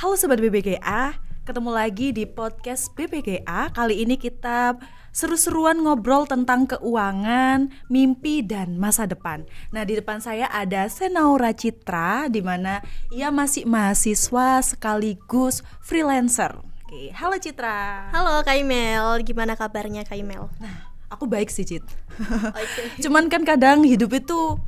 Halo Sobat BBGA, ketemu lagi di podcast BBGA. Kali ini kita seru-seruan ngobrol tentang keuangan, mimpi, dan masa depan. Nah, di depan saya ada Senaura Citra, di mana ia masih mahasiswa sekaligus freelancer. Oke, halo Citra. Halo Kak Imel, gimana kabarnya Kak Imel? Nah, aku baik sih Cit. Oke. Cuman kan kadang hidup itu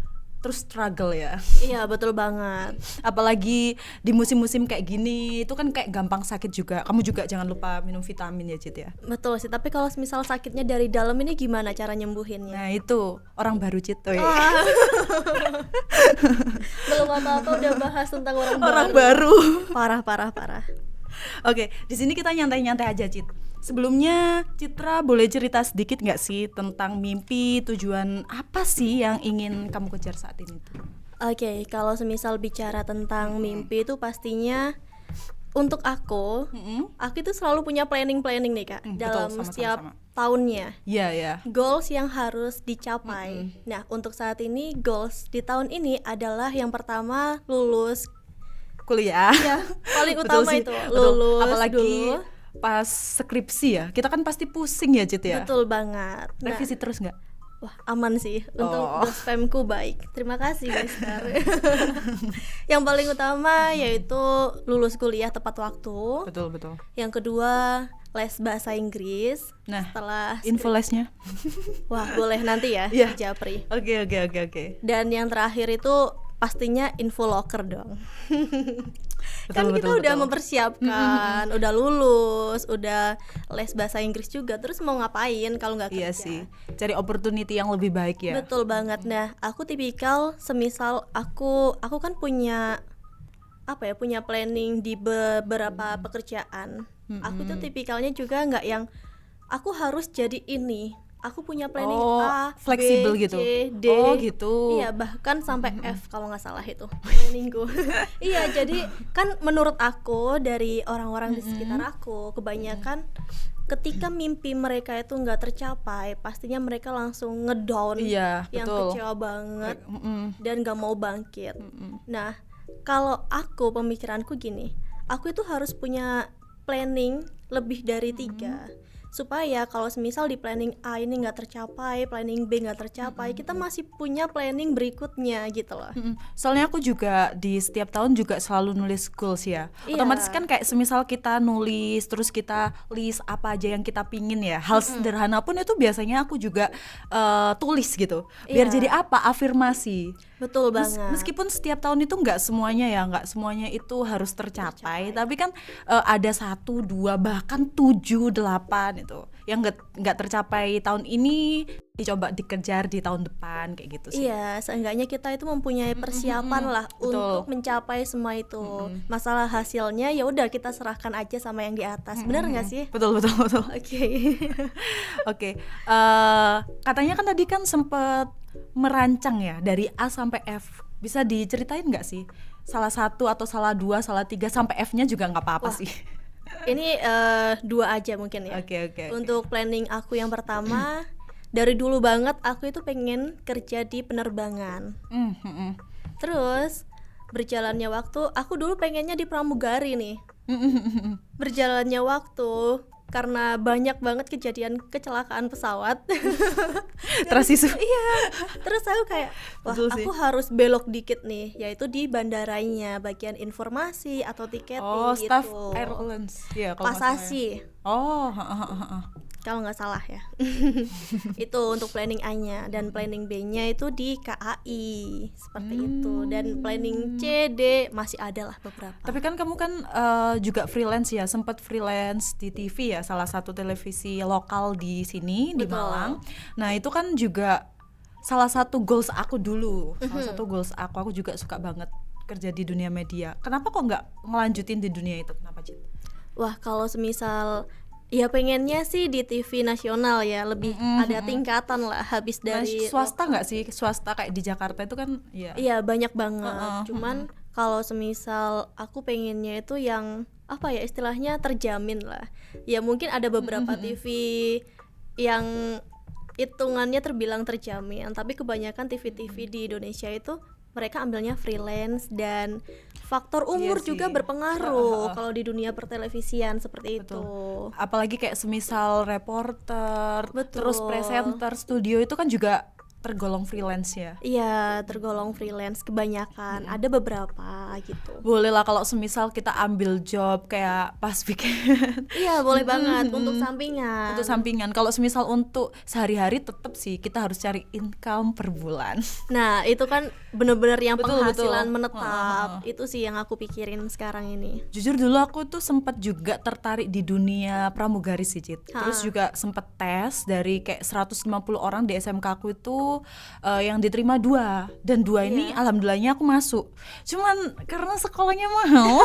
terus struggle ya. Iya betul banget. Apalagi di musim-musim kayak gini, itu kan kayak gampang sakit juga. Kamu juga jangan lupa minum vitamin ya Cit ya. Betul sih, tapi kalau misal sakitnya dari dalam ini gimana cara nyembuhinnya? Nah itu orang baru Cit. Belum apa-apa udah bahas tentang Orang baru. Parah. Oke, di sini kita nyantai-nyantai aja Cit. Sebelumnya Citra boleh cerita sedikit nggak sih tentang mimpi, tujuan apa sih yang ingin kamu kejar saat ini tuh? Oke, kalau semisal bicara tentang mimpi itu pastinya untuk aku itu selalu punya planning nih Kak, dalam betul, setiap sama-sama. tahunnya. Iya. Goals yang harus dicapai. Nah, untuk saat ini goals di tahun ini adalah yang pertama lulus Kuliah. ya, paling Betul utama sih, itu betul. lulus Apalagi dulu. pas skripsi ya, kita kan pasti pusing ya Cit ya. Betul banget. Nah, Revisi terus nggak? wah aman sih untuk Oh. spamku baik. Terima kasih Mister. Yang paling utama yaitu lulus kuliah tepat waktu. Betul. Yang kedua les bahasa Inggris. Nah, Setelah info lesnya. wah boleh nanti ya Iya. di Japri. Oke. Dan yang terakhir itu pastinya info locker dong. Kan kita udah mempersiapkan, udah lulus, udah les bahasa Inggris juga. Terus mau ngapain kalau nggak kerja? Iya sih, cari opportunity yang lebih baik ya. Betul banget. Nah, aku tipikal semisal aku kan punya punya planning di beberapa pekerjaan. Aku tuh tipikalnya juga nggak yang aku harus jadi ini. Aku punya planning A, fleksibel B, gitu. C, D. Oh, gitu. Iya, bahkan sampai F kalau nggak salah itu planningku. Iya, jadi kan menurut aku dari orang-orang di sekitar aku kebanyakan ketika mimpi mereka itu nggak tercapai, pastinya mereka langsung ngedown, Iya, yang betul. kecewa banget dan nggak mau bangkit. Nah, kalau aku pemikiranku gini, aku itu harus punya planning lebih dari 3 supaya kalau semisal di planning A ini nggak tercapai, planning B nggak tercapai, kita masih punya planning berikutnya gitu loh. Soalnya aku juga di setiap tahun juga selalu nulis goals ya. Iya. Otomatis kan kayak semisal kita nulis, terus kita list apa aja yang kita pingin ya. Hal sederhana pun itu biasanya aku juga tulis gitu. Biar Iya. jadi apa? Afirmasi. Betul banget. Meskipun setiap tahun itu nggak semuanya itu harus tercapai. Tapi kan ada 1, 2, bahkan 7, 8 itu yang nggak tercapai tahun ini dicoba dikejar di tahun depan kayak gitu sih. Iya, seenggaknya kita itu mempunyai persiapan lah Betul. untuk mencapai semua itu. Masalah hasilnya ya udah kita serahkan aja sama yang di atas. Benar nggak sih? Betul. Oke. Oke, katanya kan tadi kan sempet merancang ya dari A sampai F. Bisa diceritain nggak sih? Salah 1 atau salah 2, salah 3 sampai F-nya juga nggak apa-apa Wah. sih. Ini 2 aja mungkin ya. Oke. Untuk planning aku yang pertama, dari dulu banget aku itu pengen kerja di penerbangan. Terus berjalannya waktu, aku dulu pengennya di pramugari nih. Berjalannya waktu, karena banyak banget kejadian kecelakaan pesawat. Terasisu. Iya. Terus aku kayak, wah Betul sih. aku harus belok dikit nih, yaitu di bandaranya, bagian informasi atau tiketing Oh, gitu. staff airlines. Iya, kalau nggak salah ya. Pasasi. Oh, Kalau nggak salah ya. Itu untuk planning A-nya, dan planning B-nya itu di KAI seperti itu, dan planning C, D masih ada lah beberapa. Tapi kan kamu kan juga freelance ya, sempat freelance di TV ya, salah satu televisi lokal di sini di Betul. Malang. Nah itu kan juga salah satu goals aku dulu, salah satu goals aku juga suka banget kerja di dunia media. Kenapa kok nggak ngelanjutin di dunia itu? Kenapa Cit? Wah, kalau semisal ya pengennya sih di TV nasional ya, lebih ada tingkatan lah habis dari Swasta nggak sih? Swasta kayak di Jakarta itu kan ya. Iya banyak banget. Cuman kalau semisal aku pengennya itu yang apa ya istilahnya terjamin lah. Ya mungkin ada beberapa TV yang hitungannya terbilang terjamin, tapi kebanyakan TV-TV di Indonesia itu mereka ambilnya freelance, dan faktor umur Iya juga sih. berpengaruh kalau di dunia pertelevisian seperti itu. Apalagi kayak semisal reporter, terus Betul. presenter studio itu kan juga tergolong freelance ya. Iya, tergolong freelance kebanyakan. Ada beberapa gitu. Boleh lah kalau semisal kita ambil job kayak pas weekend Iya, boleh banget untuk sampingan. untuk sampingan. Kalau semisal untuk sehari-hari tetap sih kita harus cari income per bulan. Nah, itu kan bener-bener yang Betul, penghasilan betul. menetap. Itu sih yang aku pikirin sekarang ini. Jujur dulu aku tuh sempat juga tertarik di dunia pramugari sih, Cit. Terus juga sempat tes dari kayak 150 orang di SMK aku itu yang diterima 2, dan 2 ini alhamdulillahnya aku masuk. Cuman karena sekolahnya mahal.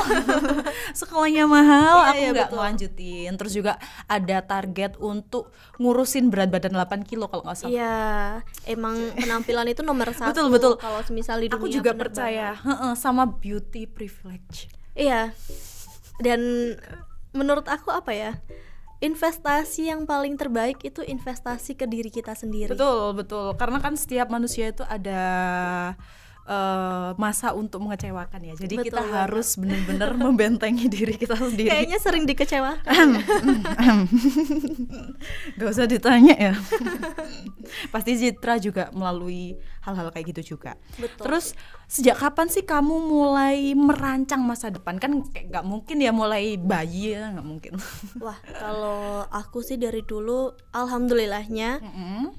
Sekolahnya mahal, aku iya, nggak betul. ngelanjutin. Terus juga ada target untuk ngurusin berat badan 8 kilo kalau nggak salah. Iya, emang penampilan itu nomor satu. Betul, betul. Kalau semisal di dunia Aku juga penerbangan. percaya sama beauty privilege. Iya. Dan menurut aku apa ya? Investasi yang paling terbaik itu investasi ke diri kita sendiri. Betul, betul. Karena kan setiap manusia itu ada masa untuk mengecewakan ya. Jadi Betul kita banget. harus benar-benar membentengi diri kita sendiri. Kayaknya sering dikecewakan. Gak usah ditanya ya. Pasti Citra juga melalui hal-hal kayak gitu juga. Betul. Terus sejak kapan sih kamu mulai merancang masa depan? Kan kayak gak mungkin ya mulai bayi ya, gak mungkin. Wah, kalau aku sih dari dulu alhamdulillahnya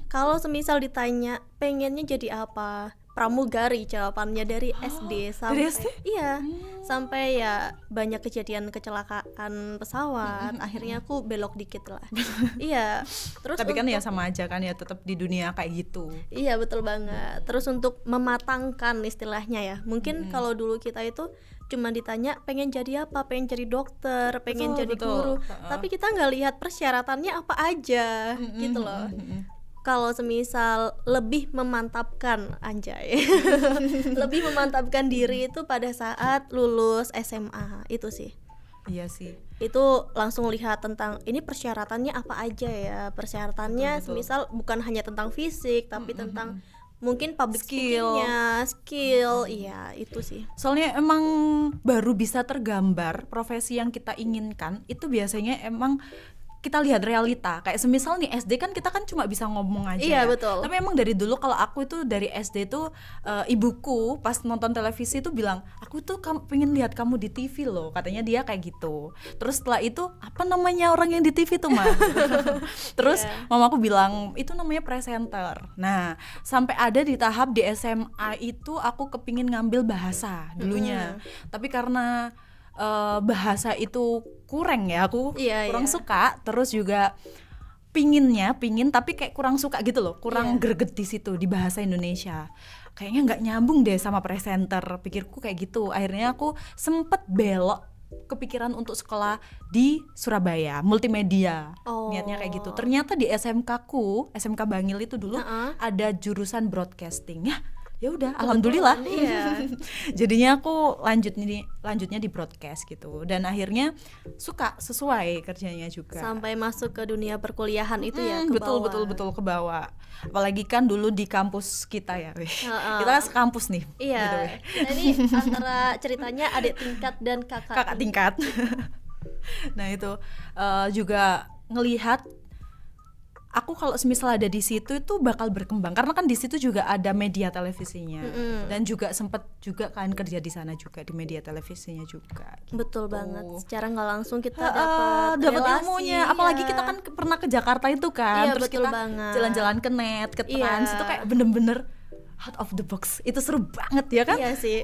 kalau semisal ditanya pengennya jadi apa, pramugari jawabannya dari SD sampai dari SD? iya, sampai ya banyak kejadian kecelakaan pesawat, akhirnya aku belok dikit lah. Iya, terus Tapi kan untuk- ya sama aja kan ya, tetap di dunia kayak gitu. Iya, betul banget. Terus untuk mematangkan istilahnya ya, mungkin kalau dulu kita itu cuma ditanya pengen jadi apa, pengen jadi dokter, pengen Betul, jadi betul. guru, tapi kita nggak lihat persyaratannya apa aja, gitu loh. Kalau semisal lebih memantapkan, anjay, lebih memantapkan diri itu pada saat lulus SMA itu sih. Iya sih. Itu langsung lihat tentang ini persyaratannya apa aja ya. Persyaratannya semisal bukan hanya tentang fisik, tapi tentang mungkin public Skill. speaking-nya, skill, iya itu sih. Soalnya emang baru bisa tergambar profesi yang kita inginkan itu biasanya emang kita lihat realita. Kayak semisal nih SD kan kita kan cuma bisa ngomong aja Iya, ya. betul. Tapi emang dari dulu kalau aku itu dari SD tuh ibuku pas nonton televisi itu bilang, aku tuh pengen lihat kamu di TV loh, katanya dia kayak gitu. Terus setelah itu apa namanya orang yang di TV tuh mah? Terus mamaku bilang itu namanya presenter. Nah sampai ada di tahap di SMA itu aku kepingin ngambil bahasa dulunya. Tapi karena bahasa itu kurang ya, aku Iya, kurang iya. suka. Terus juga pingin tapi kayak kurang suka gitu loh, kurang greget di situ di bahasa Indonesia. Kayaknya nggak nyambung deh sama presenter, pikirku kayak gitu. Akhirnya aku sempet belok kepikiran untuk sekolah di Surabaya, multimedia. Oh. Niatnya kayak gitu. Ternyata di SMK Bangil itu dulu ada jurusan broadcasting. Ya udah, alhamdulillah. Iya. Jadinya aku lanjutnya di broadcast gitu, dan akhirnya suka, sesuai kerjanya juga. Sampai masuk ke dunia perkuliahan itu ya, ke betul bawah. ke bawah. Apalagi kan dulu di kampus kita ya, kita kan sekampus nih. Iya. gitu, Nah, ini antara ceritanya adik tingkat dan kakak tingkat. Nah itu juga ngelihat aku kalau semisal ada di situ itu bakal berkembang, karena kan di situ juga ada media televisinya, dan juga sempat juga kan kerja di sana juga di media televisinya juga. Betul banget. Secara nggak langsung kita dapat Dapat relasi, ilmunya, apalagi iya. kita kan pernah ke Jakarta itu kan, Iya, terus betul kita banget. jalan-jalan ke Net, ke Trans, Iya. itu kayak bener-bener out of the box, itu seru banget ya kan? Iya sih.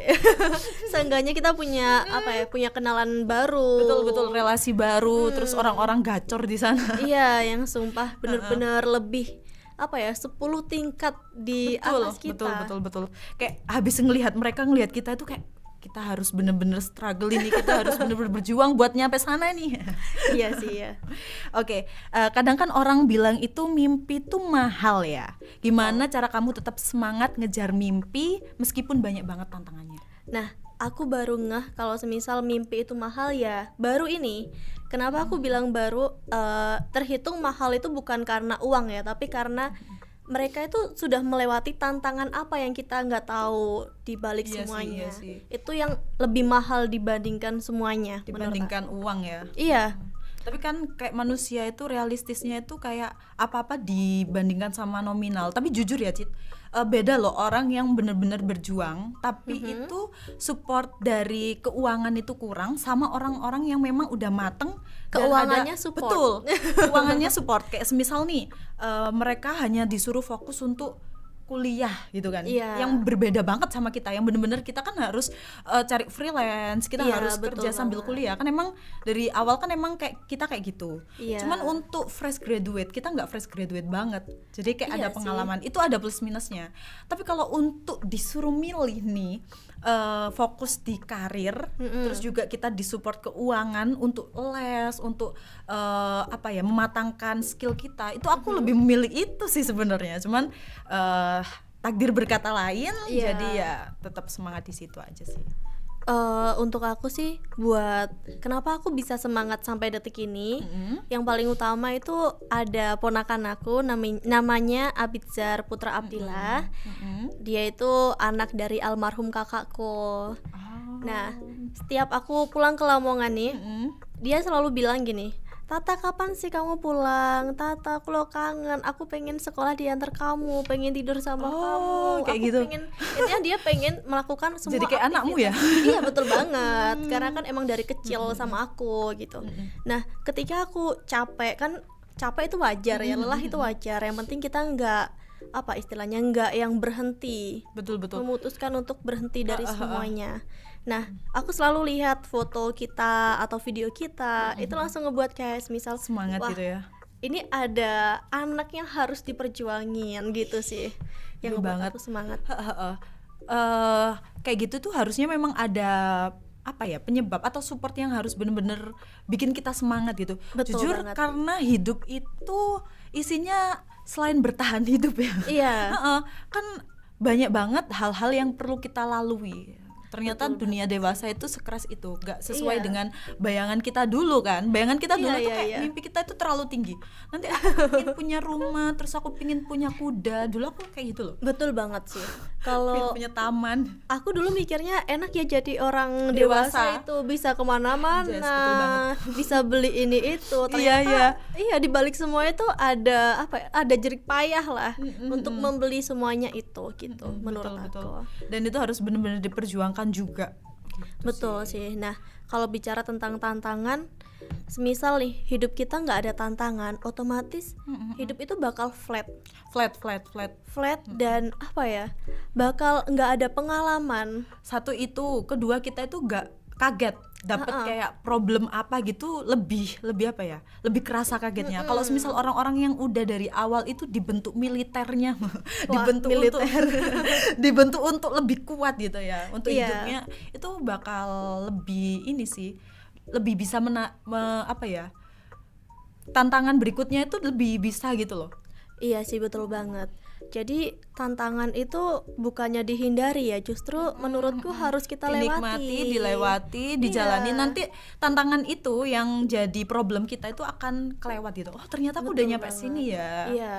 Seenggaknya kita punya punya kenalan baru. Betul relasi baru, terus orang-orang gacor di sana. Iya, yang sumpah bener-bener lebih 10 tingkat di atas kita. Betul. Kayak habis ngelihat ngelihat kita itu kayak kita harus bener-bener struggle ini, kita harus bener-bener berjuang buat nyampe sana nih. Iya sih ya. Oke, kadang kan orang bilang itu mimpi tuh mahal ya. Gimana cara kamu tetap semangat ngejar mimpi meskipun banyak banget tantangannya? Nah, aku baru ngeh kalau semisal mimpi itu mahal ya baru ini. Kenapa aku bilang baru? Terhitung mahal itu bukan karena uang ya, tapi karena mereka itu sudah melewati tantangan apa yang kita nggak tahu di balik Iya sih, semuanya. iya sih. Itu yang lebih mahal dibandingkan semuanya. Dibandingkan uang ya. Iya, Tapi kan kayak manusia itu realistisnya itu kayak apa-apa dibandingkan sama nominal. Tapi jujur ya Cit, beda loh orang yang benar-benar berjuang tapi itu support dari keuangan itu kurang sama orang-orang yang memang udah mateng dan Keuangannya ada, support. betul, keuangannya support. Kayak semisal nih mereka hanya disuruh fokus untuk kuliah gitu kan, Iya. yang berbeda banget sama kita yang bener-bener kita kan harus cari freelance, kita Iya, harus betul kerja sambil banget. kuliah kan, emang dari awal kan emang kayak kita kayak gitu. Iya. Cuman untuk fresh graduate kita nggak fresh graduate banget, jadi kayak Iya ada sih. pengalaman itu ada plus minusnya. Tapi kalau untuk disuruh milih nih fokus di karir, terus juga kita disupport keuangan untuk les, untuk apa ya, mematangkan skill kita, itu aku lebih memilih itu sih sebenarnya. Cuman takdir berkata lain, Iya. jadi ya tetap semangat di situ aja sih. Untuk aku sih, buat kenapa aku bisa semangat sampai detik ini, yang paling utama itu ada ponakan aku namanya Abidzar Putra Abdillah. Dia itu anak dari almarhum kakakku. Nah, setiap aku pulang ke Lamongan nih, dia selalu bilang gini, Tata, kapan sih kamu pulang? Tata, aku lo kangen. Aku pengen sekolah diantar kamu, pengen tidur sama kamu. kayak aku gitu. Intinya dia pengen melakukan semua Jadi kayak anakmu ya? Iya, betul banget. Karena kan emang dari kecil sama aku gitu. Nah, ketika aku capek, kan capek itu wajar ya, lelah itu wajar. Yang penting kita nggak yang berhenti, Betul. memutuskan untuk berhenti dari semuanya. Nah, aku selalu lihat foto kita atau video kita, itu langsung ngebuat kayak misal Semangat wah, gitu ya. ini ada anak yang harus diperjuangin gitu sih, yang Iya ngebuat banget. aku semangat. Kayak gitu tuh harusnya memang ada apa ya, penyebab atau support yang harus bener-bener bikin kita semangat gitu. Betul Jujur banget. karena hidup itu isinya selain bertahan hidup ya. Iya. Kan banyak banget hal-hal yang perlu kita lalui. Ternyata dunia dewasa itu sekeras itu, gak sesuai Iya. dengan bayangan kita dulu kan. Bayangan kita dulu Iya, tuh iya, kayak iya. mimpi kita itu terlalu tinggi. Nanti aku pengen punya rumah, terus aku pengen punya kuda. Dulu aku kayak gitu loh. Betul banget sih. Pengen Kalau punya taman. aku dulu mikirnya enak ya jadi orang Dewasa. dewasa itu bisa Yes, betul kemana-mana, banget. bisa beli ini itu. Iya, Ternyata iya di balik semua itu ada ada jerih payah lah untuk membeli semuanya itu gitu menurut aku. Dan itu harus benar-benar diperjuangkan juga. Betul sih. Nah, kalau bicara tentang tantangan, semisal nih hidup kita nggak ada tantangan, otomatis hidup itu bakal flat Flat. dan apa ya, bakal nggak ada pengalaman. Satu itu, kedua kita itu gak kaget dapat kayak problem apa gitu, lebih apa ya, lebih kerasa kagetnya. Kalau semisal orang-orang yang udah dari awal itu dibentuk militernya dibentuk militer. dibentuk untuk lebih kuat gitu ya, untuk Iya. hidupnya itu bakal lebih ini sih, lebih bisa apa ya, tantangan berikutnya itu lebih bisa gitu loh. Iya sih, betul banget. Jadi tantangan itu bukannya dihindari ya, justru menurutku harus kita Dinikmati, dilewati, dijalani. Iya. Nanti tantangan itu yang jadi problem kita itu akan kelewat gitu. Oh, ternyata aku udah Betul nyampe banget. sini ya. Iya.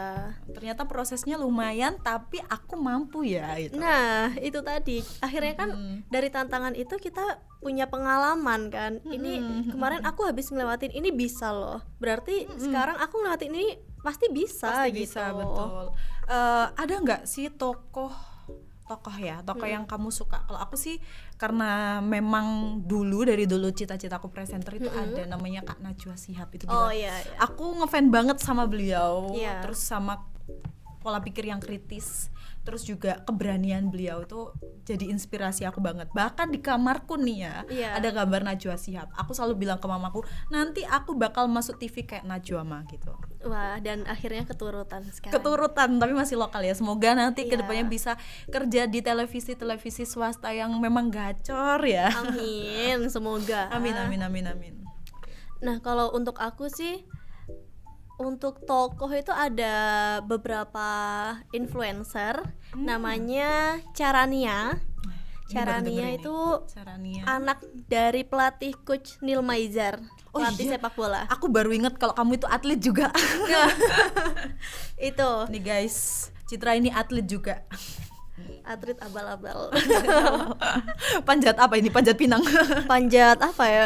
Ternyata prosesnya lumayan, tapi aku mampu ya gitu. Nah, itu tadi. Akhirnya kan dari tantangan itu kita punya pengalaman kan. Ini kemarin aku habis ngelewatin ini, bisa loh. Berarti sekarang aku ngelewatin ini pasti bisa Pasti gitu. bisa, betul. Ada nggak sih tokoh yang kamu suka? Kalau aku sih karena memang dari dulu cita-citaku presenter itu ada namanya Kak Najwa Shihab itu. Oh gila. iya, iya. Aku ngefan banget sama beliau. Iya. Terus sama pola pikir yang kritis, terus juga keberanian beliau itu jadi inspirasi aku banget. Bahkan di kamarku nih ya, Iya. ada gambar Najwa Shihab. Aku selalu bilang ke mamaku, nanti aku bakal masuk TV kayak Najwa mah gitu. Wah, dan akhirnya keturutan sekarang. Keturutan, tapi masih lokal ya. Semoga nanti Iya. kedepannya bisa kerja di televisi swasta yang memang gacor ya. Amin, semoga. Amin. Nah, kalau untuk aku sih, untuk tokoh itu ada beberapa influencer, namanya Charania. Ini baru denger Charania ini. itu Caranya. anak dari pelatih coach Neil Maizar, Oh pelatih iya? sepak bola. Aku baru inget kalau kamu itu atlet juga. Itu. Nih guys, Citra ini atlet juga. Atlet abal-abal. Panjat apa ini? Panjat pinang. Panjat apa ya?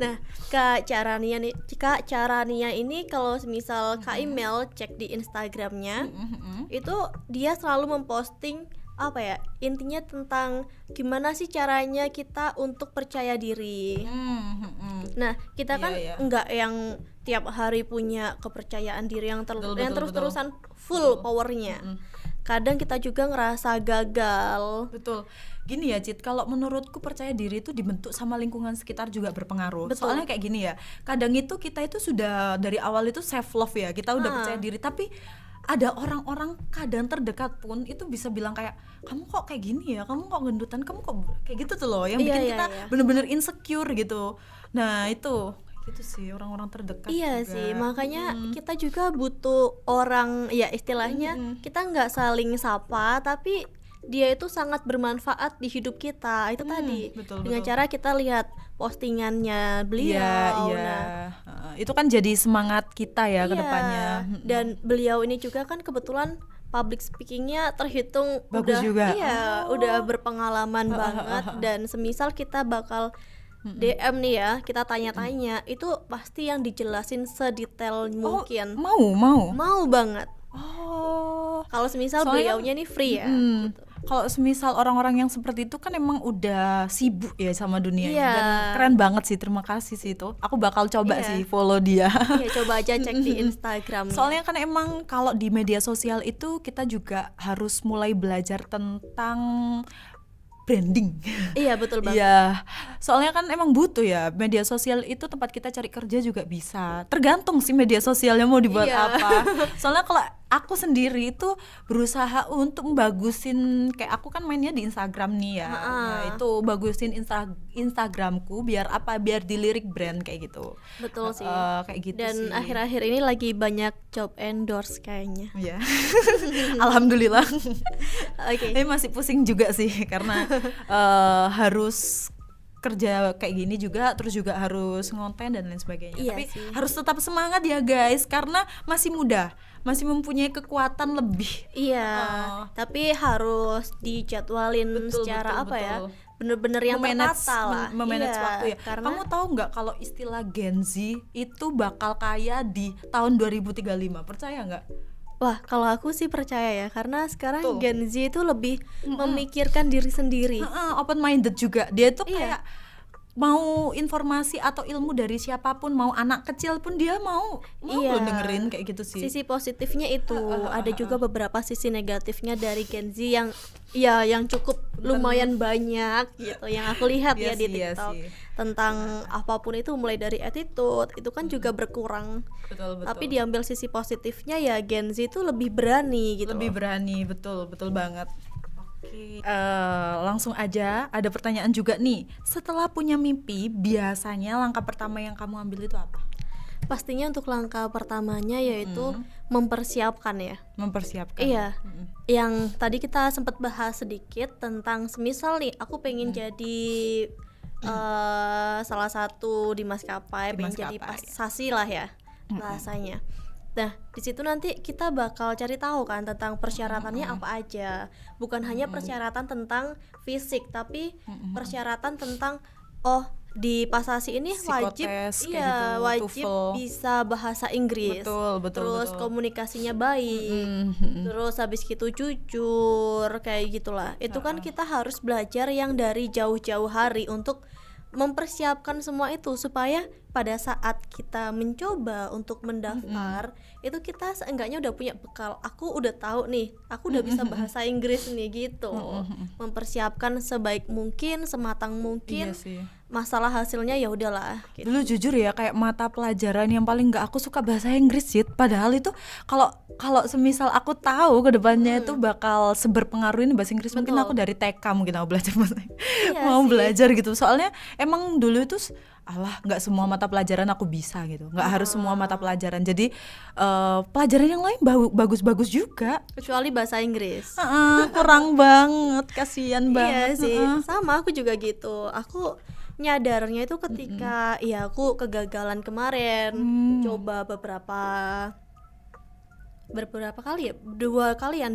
Nah, Kak Carania ini kalau misal Kak Email cek di Instagramnya, itu dia selalu memposting apa ya, intinya tentang gimana sih caranya kita untuk percaya diri. Nah, kita kan nggak yang tiap hari punya kepercayaan diri yang terus-terusan full powernya. Kadang kita juga ngerasa gagal. Betul. Gini ya Cit, kalau menurutku percaya diri itu dibentuk sama lingkungan sekitar juga berpengaruh. Betul. Soalnya kayak gini ya, kadang itu kita itu sudah dari awal itu self love ya, kita udah percaya diri, tapi ada orang-orang kadang terdekat pun itu bisa bilang kayak, kamu kok kayak gini ya, kamu kok gendutan, kamu kok kayak gitu tuh loh, yang bikin kita bener-bener insecure gitu. Nah itu gitu sih, orang-orang terdekat iya juga. sih, makanya kita juga butuh orang, ya istilahnya kita nggak saling sapa, tapi dia itu sangat bermanfaat di hidup kita. Itu tadi betul, dengan cara kita lihat postingannya Iya. beliau. Itu kan jadi semangat kita ya ke Iya, depannya. dan beliau ini juga kan kebetulan public speakingnya terhitung Bagus udah juga. udah berpengalaman banget, dan semisal kita bakal DM nih ya, kita tanya-tanya, itu pasti yang dijelasin sedetail mungkin. Mau banget. Kalau semisal Soalnya beliaunya nih free ya gitu. Kalau semisal orang-orang yang seperti itu kan emang udah sibuk ya sama dunia ini, Iya. dan keren banget sih, terima kasih sih itu. Aku bakal coba sih follow dia. Ya coba aja cek di Instagramnya. Soalnya kan emang kalau di media sosial itu kita juga harus mulai belajar tentang branding. Iya betul banget. Iya, soalnya kan emang butuh ya, media sosial itu tempat kita cari kerja juga bisa. Tergantung sih media sosialnya mau dibuat apa. Soalnya kalau aku sendiri itu berusaha untuk membagusin, kayak aku kan mainnya di Instagram nih ya. Nah, itu bagusin Instagramku biar apa? Biar dilirik brand kayak gitu. Betul sih. Kayak gitu dan sih. akhir-akhir ini lagi banyak job endorse kayaknya. Iya. Alhamdulillah. Oke. Tapi masih pusing juga sih karena harus kerja kayak gini juga, terus juga harus ngonten dan lain sebagainya. Iya Tapi sih. harus tetap semangat ya guys, karena masih muda, masih mempunyai kekuatan lebih. Iya, tapi harus dijadwalin secara apa ya? Bener-bener yang tertata lah. Memanage Iya, waktu ya. karena Kamu tahu nggak kalau istilah Gen Z itu bakal kaya di tahun 2035? Percaya nggak? wah, kalau aku sih percaya ya, karena sekarang Tuh. Gen Z itu lebih memikirkan diri sendiri. Open minded juga. Dia tuh Iya. kayak mau informasi atau ilmu dari siapapun, mau anak kecil pun dia mau Iya. loh dengerin kayak gitu sih. Sisi positifnya itu, ada juga beberapa sisi negatifnya dari Gen Z yang ya yang cukup lumayan banyak gitu yang aku lihat Iya ya di sih, iya TikTok. sih. Tentang apapun itu, mulai dari attitude itu kan juga berkurang. Betul. Tapi diambil sisi positifnya ya, Gen Z itu lebih berani gitu. Lebih berani, betul banget. Oke, langsung aja ada pertanyaan juga nih. Setelah punya mimpi, biasanya langkah pertama yang kamu ambil itu apa? Pastinya untuk langkah pertamanya yaitu mempersiapkan ya. Mempersiapkan. Iya. Yang tadi kita sempat bahas sedikit tentang semisal nih aku pengen jadi salah satu di maskapai, pengen jadi pasasi lah ya bahasanya. Nah, di situ nanti kita bakal cari tahu kan tentang persyaratannya apa aja. Bukan hanya persyaratan tentang fisik, tapi persyaratan tentang di pasasi ini wajib Psikotes, kayak gitu, wajib TOEFL. bisa bahasa Inggris. Betul. Terus komunikasinya baik. Terus habis gitu jujur, kayak gitulah. Itu kan kita harus belajar yang dari jauh-jauh hari untuk mempersiapkan semua itu supaya pada saat kita mencoba untuk mendaftar itu kita seenggaknya udah punya bekal. Aku udah tahu nih, aku udah bisa bahasa Inggris nih gitu. Mempersiapkan sebaik mungkin, sematang mungkin. Iya sih. Masalah hasilnya ya udahlah gitu. Dulu jujur ya, kayak mata pelajaran yang paling nggak aku suka bahasa Inggris sih. Padahal itu kalau semisal aku tahu ke depannya itu bakal seberpengaruh ini bahasa Inggris, mungkin aku dari TK mungkin aku belajar bahasa mau sih. belajar gitu. Soalnya emang dulu itu nggak semua mata pelajaran aku bisa gitu. Nggak harus semua mata pelajaran. Jadi pelajaran yang lain bagus-bagus juga. Kecuali bahasa Inggris. Kurang banget, kasihan banget. Iya sih, sama aku juga gitu. Aku nyadarnya itu ketika ya aku kegagalan kemarin, coba beberapa beberapa kali ya, dua kalian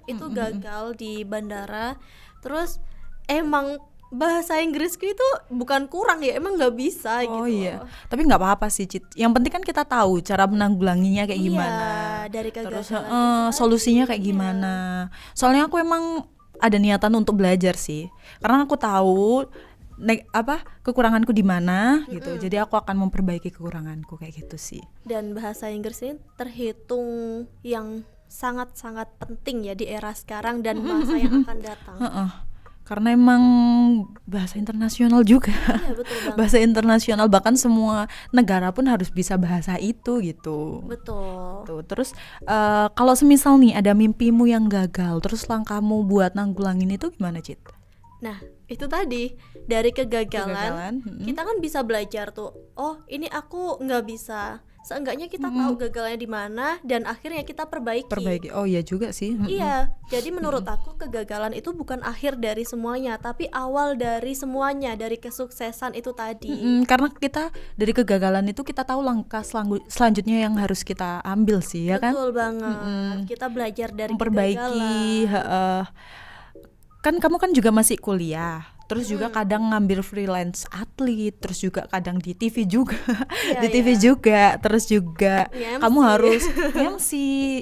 itu gagal di bandara. Terus emang bahasa Inggrisku itu bukan kurang ya, emang nggak bisa Oh gitu. iya, tapi nggak apa-apa sih, Cit. Yang penting kan kita tahu cara menanggulanginya kayak Iya, gimana. dari Terus kegagalan itu solusinya tadi, kayak iya. gimana. Soalnya aku emang ada niatan untuk belajar sih, karena aku tahu kekuranganku di mana gitu. Jadi aku akan memperbaiki kekuranganku kayak gitu sih. Dan bahasa Inggris ini terhitung yang sangat-sangat penting ya di era sekarang dan masa yang akan datang. Heeh. Karena emang bahasa internasional juga. Iya, betul banget. Bahasa internasional, bahkan semua negara pun harus bisa bahasa itu gitu. Betul. Tuh, terus kalau semisal nih ada mimpimu yang gagal, terus langkahmu buat nanggulangin itu gimana, Cit? Nah, itu tadi dari kegagalan, Kegagalan, kita kan bisa belajar tuh. Oh, ini aku nggak bisa. Seenggaknya kita tahu gagalnya di mana dan akhirnya kita perbaiki. Oh iya juga sih. Iya, jadi menurut aku kegagalan itu bukan akhir dari semuanya, tapi awal dari semuanya, dari kesuksesan itu tadi. Karena kita dari kegagalan itu kita tahu langkah selanjutnya yang harus kita ambil sih, ya kan? Betul banget. Kita belajar dari Memperbaiki. kegagalan. Kan kamu kan juga masih kuliah, terus juga kadang ngambil freelance atlet, terus juga kadang di TV juga, Iya, di TV juga, terus juga MC. kamu harus MC.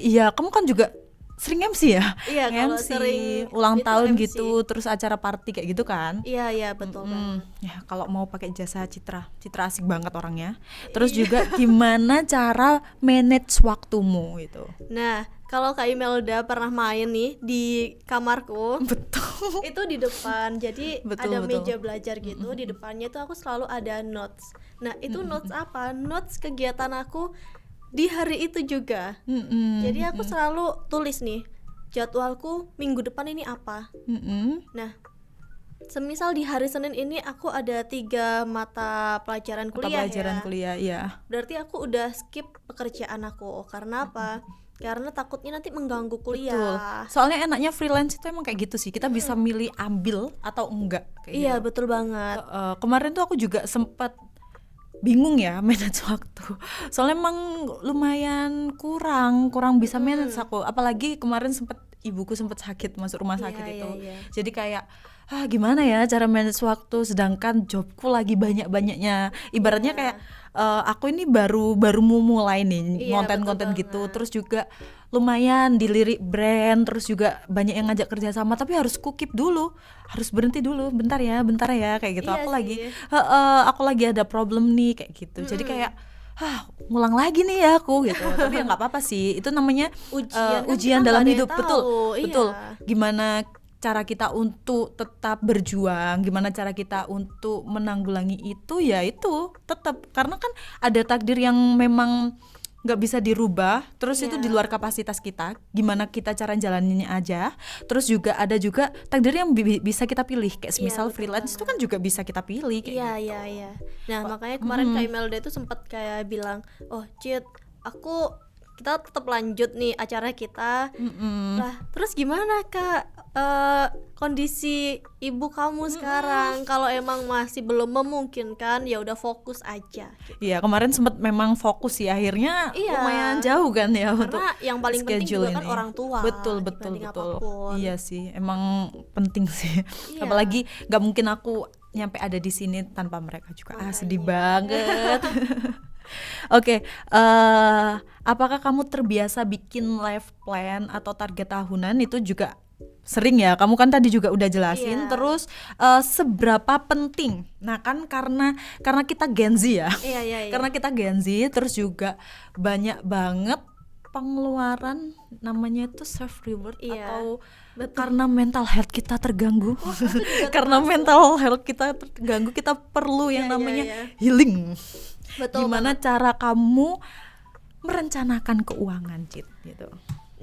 Iya, kamu kan juga sering MC ya? Iya, kalau MC, sering ulang itu tahun MC. gitu, terus acara party kayak gitu kan? Iya, betul banget. Ya kalau mau pakai jasa Citra asik banget orangnya. Terus juga gimana cara manage waktumu gitu? Nah, kalau Kak Imelda pernah main nih di kamarku, Betul. itu di depan, jadi Betul, ada betul. meja belajar gitu, di depannya tuh aku selalu ada notes. Nah, itu notes apa? Notes kegiatan aku di hari itu juga. Jadi aku selalu tulis nih, jadwalku minggu depan ini apa. Nah, semisal di hari Senin ini aku ada 3 mata pelajaran kuliah Pelajaran ya. kuliah, iya. Berarti aku udah skip pekerjaan aku. Karena apa? Karena takutnya nanti mengganggu kuliah. Betul. Soalnya enaknya freelance itu emang kayak gitu sih. Kita bisa milih ambil atau enggak kayak Iya, gitu. betul banget. Kemarin tuh aku juga sempat bingung ya manage waktu. Soalnya emang lumayan kurang bisa manage aku. Apalagi kemarin ibuku sempat sakit, masuk rumah sakit itu. Iya. Jadi kayak gimana ya cara manage waktu, sedangkan jobku lagi banyak-banyaknya. Ibaratnya kayak aku ini baru mau mulai nih Iya, konten-konten betul gitu. banget. Terus juga lumayan dilirik brand, terus juga banyak yang ngajak kerja sama, tapi harus kukip dulu, harus berhenti dulu, bentar ya kayak gitu. Iya Aku lagi ada problem nih kayak gitu. Jadi kayak ngulang lagi nih ya aku gitu. Tapi ya nggak apa-apa sih, itu namanya Ujian kan ujian kita dalam nggak ada hidup. yang Betul tahu, iya. betul. Gimana cara kita untuk tetap berjuang, gimana cara kita untuk menanggulangi itu, ya itu tetap, karena kan ada takdir yang memang nggak bisa dirubah, terus itu di luar kapasitas kita, gimana kita cara jalaninnya aja. Terus juga ada juga takdir yang bisa kita pilih, kayak semisal betul freelance itu kan juga bisa kita pilih kayak gitu. Iya. Nah, makanya kemarin Kak Imelda itu sempat kayak bilang, "Oh, Cit, kita tetap lanjut nih acara kita." Lah, terus gimana Kak kondisi ibu kamu sekarang? Kalau emang masih belum memungkinkan, ya udah fokus aja. Iya, kemarin sempat memang fokus sih, akhirnya Iya. lumayan jauh kan ya untuk Karena yang paling penting schedule juga kan ini. orang tua. Betul. dibanding apapun. Iya sih, emang penting sih. Iya. Apalagi nggak mungkin aku nyampe ada di sini tanpa mereka juga. Sedih banget. Oke, apakah kamu terbiasa bikin life plan atau target tahunan? Itu juga sering ya, kamu kan tadi juga udah jelasin. Iya. Terus seberapa penting? Nah kan karena kita Gen Z ya. Iya. Karena kita Gen Z, terus juga banyak banget pengeluaran namanya itu self reward, Iya, atau betul. karena mental health kita terganggu. Karena mental health kita terganggu, kita perlu yang Iya, namanya iya. healing. Betul Gimana cara kamu merencanakan keuangan, Cit, gitu?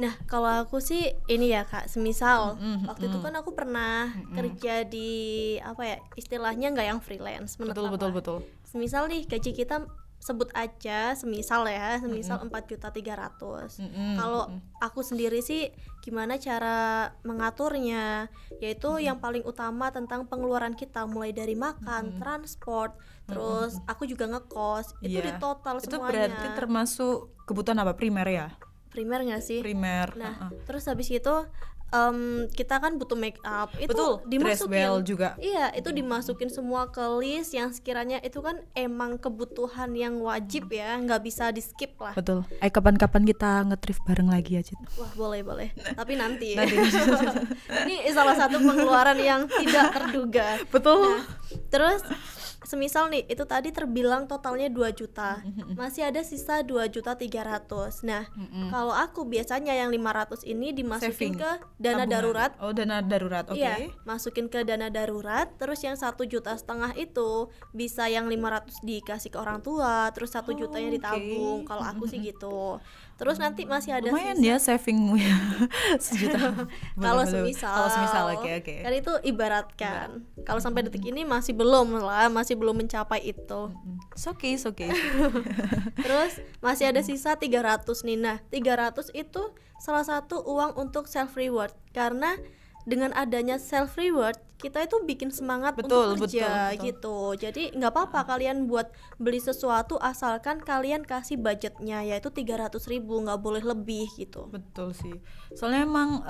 Nah, kalau aku sih ini ya Kak, semisal waktu itu kan aku pernah kerja di apa ya, istilahnya nggak yang freelance, menetap lah. Betul. Semisal nih gaji kita sebut aja semisal 4.300.000. Kalau aku sendiri sih gimana cara mengaturnya, yaitu yang paling utama tentang pengeluaran kita, mulai dari makan, transport, terus aku juga ngekos, itu Iya. di total Itu semuanya. berarti termasuk kebutuhan apa, primer ya? primer nggak sih? Primer. Nah, terus habis itu kita kan butuh make up, itu Betul, dress dimasukin. well juga. Iya, itu dimasukin semua ke list yang sekiranya itu kan emang kebutuhan yang wajib ya, nggak bisa di skip lah. Betul. Kapan-kapan kita nge-thrift bareng lagi ya, Cid. Wah, boleh. Tapi nanti. Ini salah satu pengeluaran yang tidak terduga. Betul. Nah, terus semisal nih itu tadi terbilang totalnya 2 juta, masih ada sisa 2.300.000. Nah, kalau aku biasanya yang 500 ini dimasukin Saving. ke dana Tabungan. darurat. Oh, dana darurat. Oke. Iya, masukin ke dana darurat. Terus yang 1,5 juta itu bisa yang 500 dikasih ke orang tua, terus 1 jutanya ditabung. Kalau aku sih gitu. Terus nanti masih ada Lumayan sisa. ya savingmu ya. 1 juta. Kalau Boleh. semisal, Kalau semisal, oke. kan itu ibaratkan. Kalau sampai detik ini masih belum lah, masih belum mencapai itu. It's okay. Terus masih ada sisa 300 nih. Nah, 300 itu salah satu uang untuk self reward, karena dengan adanya self reward kita itu bikin semangat untuk kerja betul. gitu. Jadi nggak apa-apa kalian buat beli sesuatu asalkan kalian kasih budgetnya, yaitu 300.000, nggak boleh lebih gitu. Betul sih. Soalnya emang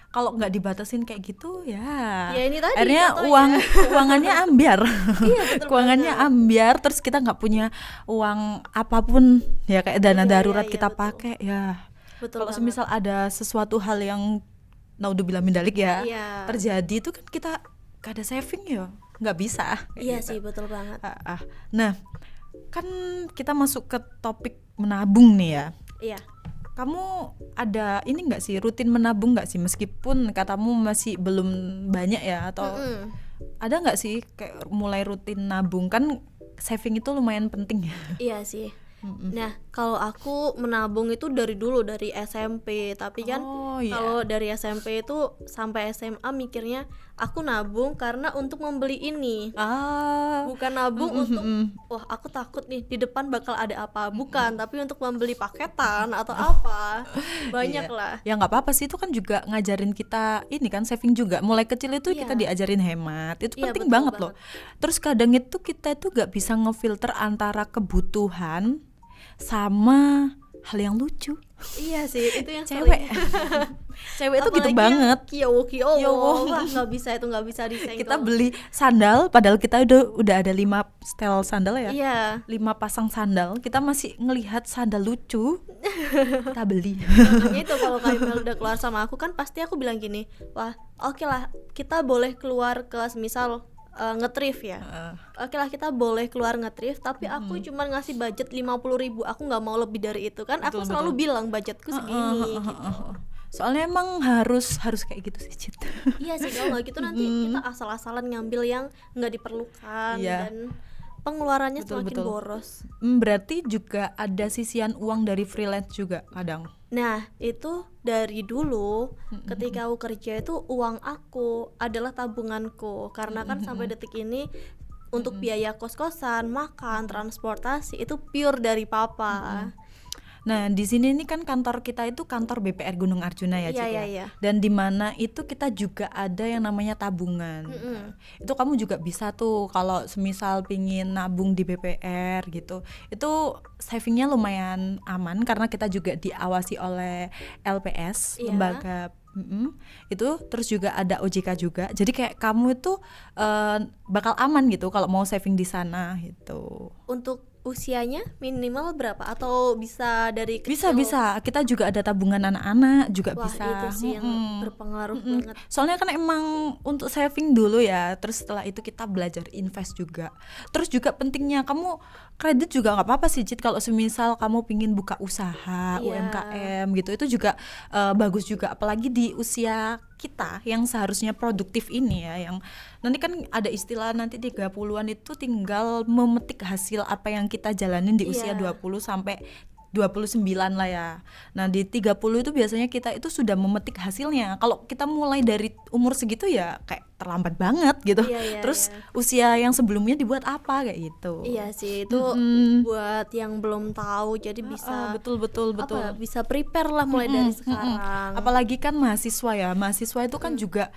kalau nggak dibatasin kayak gitu ya. Ya ini tadi akhirnya contohnya. keuangannya ambiar. Iya, betul Keuangannya ambiar, terus kita nggak punya uang apapun ya, kayak dana Iya, darurat iya, kita betul. pakai ya. Betul Kalau banget. semisal ada sesuatu hal yang naudzubillah min dzalik ya, Iya. terjadi itu kan kita gak ada saving ya, nggak bisa. Kayak Iya gitu. sih, betul banget. Nah, kan kita masuk ke topik menabung nih ya. Iya. Kamu ada ini nggak sih, rutin menabung nggak sih, meskipun katamu masih belum banyak ya, atau ada nggak sih kayak mulai rutin nabung? Kan saving itu lumayan penting ya. Iya sih. Nah, kalau aku menabung itu dari dulu, dari SMP. Tapi kan Oh, iya. kalau dari SMP itu sampai SMA mikirnya aku nabung karena untuk membeli ini. Bukan nabung untuk wah aku takut nih di depan bakal ada apa. Bukan, tapi untuk membeli paketan atau apa. Banyak Iya. lah. Ya nggak apa-apa sih, itu kan juga ngajarin kita ini kan, saving juga. Mulai kecil itu Iya. kita diajarin hemat. Itu Iya, penting betul banget loh. Terus kadang itu kita itu nggak bisa ngefilter antara kebutuhan sama hal yang lucu. Iya sih, itu yang Cewek. sering. Cewek itu gitu Apalagi banget. yang Kio, Yo. wah nggak bisa disenggol. Kita beli sandal padahal kita udah ada 5 setel sandal ya. Iya. 5 pasang sandal, kita masih ngelihat sandal lucu, kita beli. Makanya itu kalau Kaimel udah keluar sama aku kan pasti aku bilang gini, wah oke lah kita boleh keluar ke semisal nge-thrift ya. Oke lah kita boleh keluar nge-thrift, tapi aku cuma ngasih budget 50.000, aku nggak mau lebih dari itu kan. Aku selalu bilang budgetku segini gitu. Soalnya emang harus kayak gitu sih, Cit. Iya sih, kalau nggak gitu nanti kita asal-asalan ngambil yang nggak diperlukan. Iya. Dan pengeluarannya Betul, semakin betul. boros. Berarti juga ada sisian uang dari freelance juga kadang. Nah itu dari dulu ketika aku kerja itu uang aku adalah tabunganku, karena kan sampai detik ini untuk biaya kos-kosan, makan, transportasi itu pure dari papa. Nah, di sini ini kan kantor kita itu kantor BPR Gunung Arjuna ya, Iya, Cik ya. iya. Dan di mana itu kita juga ada yang namanya tabungan. Itu kamu juga bisa tuh kalau semisal pingin nabung di BPR gitu. Itu savingnya lumayan aman karena kita juga diawasi oleh LPS, Iya. lembaga itu, terus juga ada OJK juga. Jadi kayak kamu itu bakal aman gitu kalau mau saving di sana gitu. Untuk usianya minimal berapa atau bisa dari kecil? Bisa. Kita juga ada tabungan anak-anak juga. Wah, bisa. itu sih yang berpengaruh banget. Soalnya kan emang untuk saving dulu ya, terus setelah itu kita belajar invest juga. Terus juga pentingnya kamu kredit juga nggak apa-apa sih, Cit, kalau semisal kamu pingin buka usaha, Iya. UMKM gitu, itu juga bagus juga, apalagi di usia kita yang seharusnya produktif ini ya, yang nanti kan ada istilah nanti 30-an itu tinggal memetik hasil apa yang kita jalanin di usia Iya. 20 sampai 29 lah ya. Nah di 30 itu biasanya kita itu sudah memetik hasilnya. Kalau kita mulai dari umur segitu ya kayak terlambat banget gitu. Iya, Terus usia yang sebelumnya dibuat apa kayak gitu. Iya sih, itu buat yang belum tahu, jadi bisa betul. apa, bisa prepare lah mulai dari sekarang. Apalagi kan mahasiswa ya. Mahasiswa itu kan juga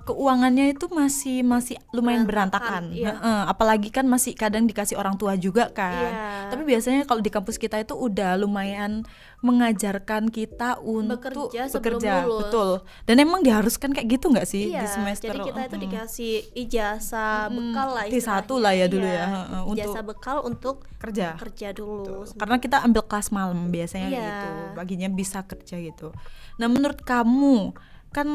keuangannya itu masih lumayan berantakan. Iya. Apalagi kan masih kadang dikasih orang tua juga kan. Iya. Tapi biasanya kalau di kampus kita itu udah lumayan mengajarkan kita untuk Bekerja sebelum lulus. betul. Dan emang diharuskan kayak gitu nggak sih di Iya, semester? jadi kita itu dikasih ijazah bekal lah T1 istilahnya. lah ya dulu Iya, ya, untuk ijazah bekal untuk kerja. dulu. Karena kita ambil kelas malam biasanya Iya. gitu, baginya bisa kerja gitu. Nah, menurut kamu kan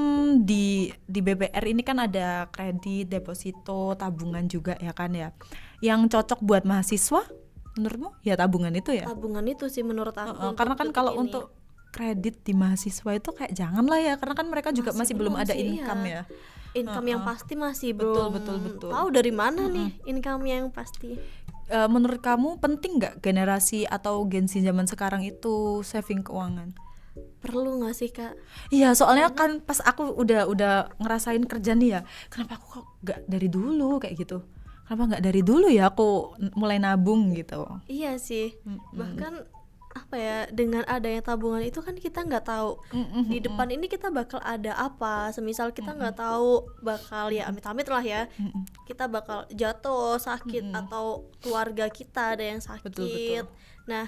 di BPR ini kan ada kredit, deposito, tabungan juga ya kan ya. Yang cocok buat mahasiswa menurutmu ya tabungan itu ya? Tabungan itu sih menurut aku. Karena kan untuk kalau ini. untuk kredit di mahasiswa itu kayak jangan lah ya, karena kan mereka juga masih belum ada sih, income iya. ya. Income yang pasti masih Betul, belum betul. tahu dari mana nih income yang pasti. Menurut kamu penting nggak generasi atau Gen Z zaman sekarang itu saving keuangan? Perlu nggak sih Kak? Iya, soalnya kan pas aku udah ngerasain kerja nih ya, kenapa aku kok nggak dari dulu kayak gitu? Kenapa nggak dari dulu ya aku mulai nabung gitu? Iya sih. Bahkan apa ya, dengan adanya tabungan itu kan kita nggak tahu di depan ini kita bakal ada apa. Semisal kita nggak tahu bakal ya amit-amit lah ya, kita bakal jatuh sakit atau keluarga kita ada yang sakit. Betul. Nah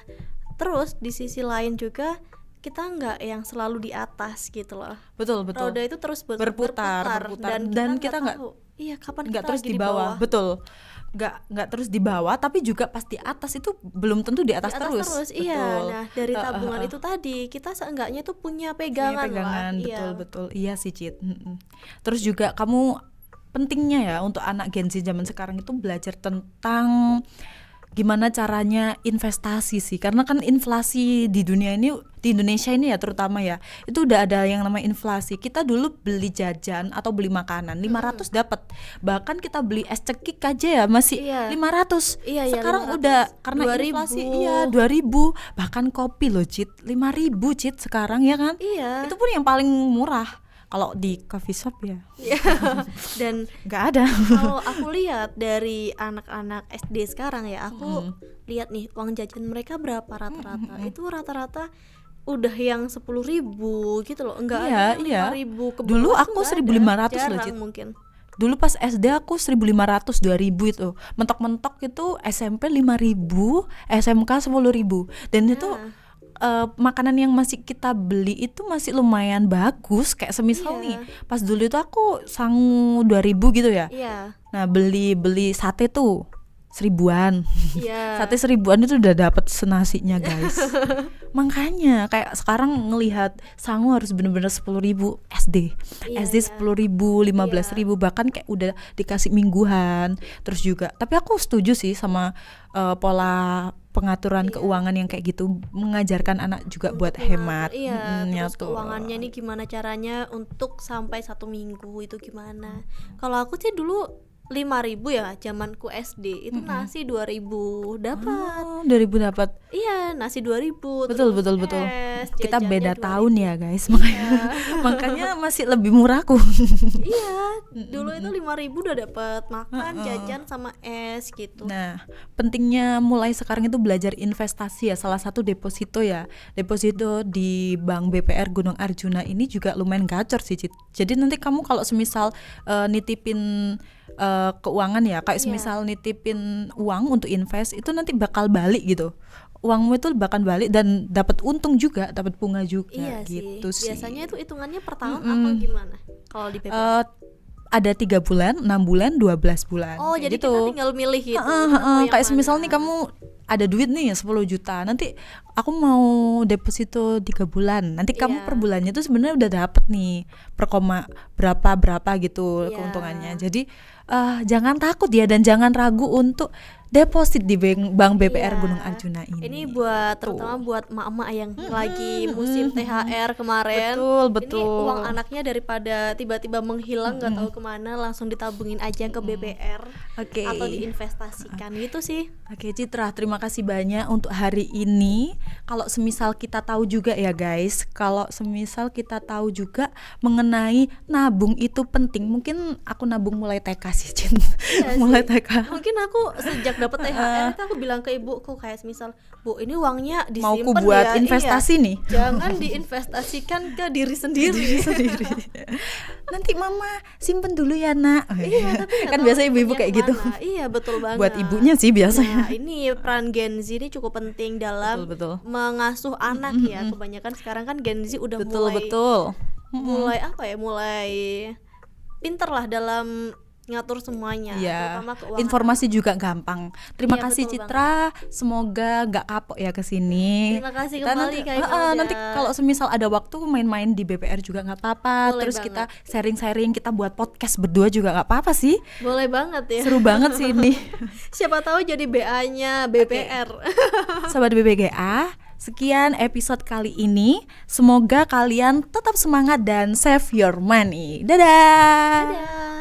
terus di sisi lain juga kita nggak yang selalu di atas gitu loh. Betul. Roda itu terus berputar dan kita nggak tahu iya kapan nggak kita terus lagi di bawah. Betul, nggak terus di bawah, tapi juga pas di atas itu belum tentu di atas, terus. Iya. Betul. Nah dari tabungan itu tadi kita seenggaknya tuh punya pegangan lah. Betul. Iya sih Cit. Terus juga kamu pentingnya ya untuk anak Gen Z zaman sekarang itu belajar tentang gimana caranya investasi sih, karena kan inflasi di dunia ini, di Indonesia ini ya terutama ya, itu udah ada yang namanya inflasi. Kita dulu beli jajan atau beli makanan 500 dapat, bahkan kita beli es cekik aja ya masih 500. Sekarang 500. udah karena 2000. inflasi 2000, bahkan kopi loh Cit 5.000 Cit sekarang ya kan. Iya. Itu pun yang paling murah. Kalau di coffee shop ya Dan nggak ada. kalau aku lihat dari anak-anak SD sekarang ya, aku lihat nih uang jajan mereka berapa rata-rata. Itu rata-rata udah yang 10.000 gitu loh. Enggak ada yang 5.000 ke Dulu bawah aku tuh nggak 1.500 ada. loh Jarang Cit. mungkin. Dulu pas SD aku 1.500, 2.000 itu. Mentok-mentok itu SMP 5.000, SMK 10.000. Dan itu makanan yang masih kita beli itu masih lumayan bagus. Kayak semisal nih, pas dulu itu aku sangu 2.000 gitu ya. Iya. Nah beli sate tuh 1.000-an. Iya. Sate 1.000-an itu udah dapet senasinya guys. Makanya kayak sekarang ngelihat sangu harus bener-bener 10.000 SD. SD 10.000, 15.000, bahkan kayak udah dikasih mingguan. Terus juga, tapi aku setuju sih sama pola pengaturan keuangan yang kayak gitu, mengajarkan anak juga buat hemat. Terus keuangannya nih gimana caranya untuk sampai 1 minggu itu gimana. Kalau aku sih dulu 5.000 ya, zamanku SD itu nasi 2.000 dapat. 2.000 dapat. Iya, nasi 2.000. Betul. Es, Kita beda 2.000. tahun ya guys, makanya masih lebih murahku. Iya, dulu itu 5.000 udah dapat makan, jajan sama es gitu. Nah, pentingnya mulai sekarang itu belajar investasi ya. Salah satu deposito ya. Deposito di Bank BPR Gunung Arjuna ini juga lumayan gacor sih, Cit. Jadi nanti kamu kalau semisal nitipin keuangan ya, kayak semisal nitipin uang untuk invest, itu nanti bakal balik gitu. Uangmu itu bakal balik dan dapat untung juga, dapat bunga juga. Iya gitu sih. Biasanya itu hitungannya per tahun atau gimana? Kalau di PP? Ada 3 bulan, 6 bulan, 12 bulan. Oh, jadi gitu. kita tinggal milih gitu. Kayak semisal nih kamu ada duit nih 10 juta, nanti aku mau deposito 3 bulan. Nanti kamu per bulannya tuh sebenarnya udah dapet nih per koma berapa gitu keuntungannya. Jadi jangan takut ya, dan jangan ragu untuk deposit di Bank BPR Gunung Arjuna ini. Ini buat terutama buat emak-emak yang lagi musim THR kemarin. Betul. Ini uang anaknya daripada tiba-tiba menghilang nggak tahu kemana, langsung ditabungin aja ke BPR atau diinvestasikan gitu sih. Oke Citra, terima kasih banyak untuk hari ini. Kalau semisal kita tahu juga ya guys, kalau semisal kita tahu juga mengenai nabung itu penting. Mungkin aku nabung mulai TK sih, Cint. Iya mulai sih. TK. Mungkin aku sejak dapat THR itu aku bilang ke ibuku kayak misal, Bu ini uangnya Mau ku disimpan buat ya, investasi nih. jangan diinvestasikan ke diri sendiri. Nanti mama simpen dulu ya nak. Iya, tapi nggak Kan tahu biasa ibu-ibu simpennya kayak gitu. kemana. Iya betul banget. Buat ibunya sih biasanya. Nah, ini peran Gen Z ini cukup penting dalam Betul. mengasuh anak ya. Kebanyakan sekarang kan Gen Z udah Betul. mulai apa ya, mulai pinter lah dalam ngatur semuanya, Iya, terutama keuangan. informasi juga gampang. Terima Iya, kasih betul Citra, semoga nggak kapok ya ke sini. Terima kasih Kita kembali nanti, Kak Imelda. nanti kalau semisal ada waktu main-main di BPR juga nggak apa-apa. Boleh Terus banget. kita sharing-sharing, kita buat podcast berdua juga nggak apa-apa sih. Boleh banget ya. Seru banget sih ini. Siapa tahu jadi BA-nya BPR. Sobat BBGA, sekian episode kali ini. Semoga kalian tetap semangat dan save your money. Dadah. Dadah.